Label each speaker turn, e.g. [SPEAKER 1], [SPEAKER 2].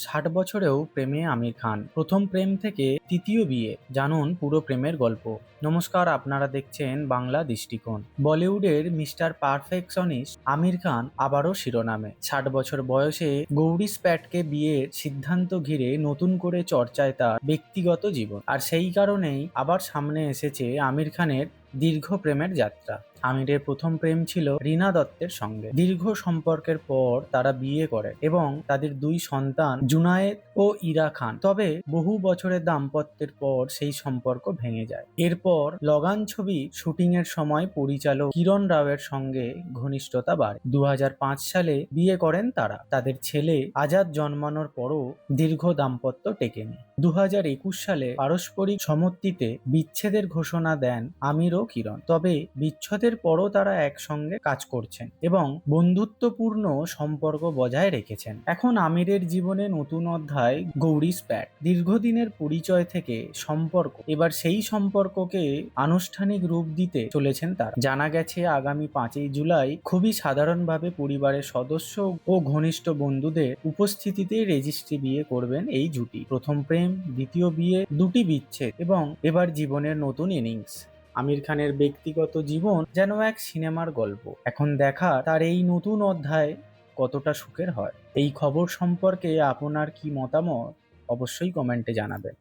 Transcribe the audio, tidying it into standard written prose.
[SPEAKER 1] 60 বছরেও প্রেমে আমির খান, প্রথম প্রেম থেকে তৃতীয় বিয়ে, জানুন পুরো প্রেমের গল্প। নমস্কার, আপনারা দেখছেন বাংলা দৃষ্টিকোণ। বলিউডের মিস্টার পারফেকশনিস্ট আমির খান আবারও শিরোনামে। 60 বছর বয়সে গৌরী স্প্যাটকে বিয়ের সিদ্ধান্ত ঘিরে নতুন করে চর্চায় তার ব্যক্তিগত জীবন, আর সেই কারণেই আবার সামনে এসেছে আমির খানের দীর্ঘ প্রেমের যাত্রা। আমিরের প্রথম প্রেম ছিল রীনা দত্তের সঙ্গে। দীর্ঘ সম্পর্কের পর তারা বিয়ে করে এবং তাদের দুই সন্তান জুনায়েদ ও ইরা খান। তবে বহু বছরের দাম্পত্যের পর সেই সম্পর্ক ভেঙে যায়। এরপর লাগান ছবি শুটিং এর সময় পরিচালক কিরণ রাওয়ের সঙ্গে ঘনিষ্ঠতা বাড়ে। 2005 সালে বিয়ে করেন তারা। তাদের ছেলে আজাদ জন্মানোর পরও দীর্ঘ দাম্পত্য টেকেনি। 2021 সালে পারস্পরিক সম্মতিতে বিচ্ছেদের ঘোষণা দেন আমির ও কিরণ। তবে বিচ্ছেদের পরও তারা একসঙ্গে কাজ করছেন এবং বন্ধুত্বপূর্ণ সম্পর্ক বজায় রেখেছেন। এখন আমিরের জীবনে নতুন অধ্যায় গৌরী স্প্যাট। দীর্ঘদিনের পরিচয় থেকে সম্পর্ক, এবার সেই সম্পর্ককে আনুষ্ঠানিক রূপ দিতে চলেছেন তারা। জানা গেছে আগামী 5ই জুলাই খুবই সাধারণভাবে পরিবারের সদস্য ও ঘনিষ্ঠ বন্ধুদের উপস্থিতিতে রেজিস্ট্রি বিয়ে করবেন এই জুটি। প্রথম প্রেম, দ্বিতীয় বিয়ে, দুটি বিচ্ছেদ এবং এবার জীবনের নতুন ইনিংস। আমির খানের ব্যক্তিগত জীবন যেন এক সিনেমার গল্প। এখন দেখা তার এই নতুন অধ্যায় কতটা সুখের হয়। এই খবর সম্পর্কে আপনার কি মতামত অবশ্যই কমেন্টে জানাবেন।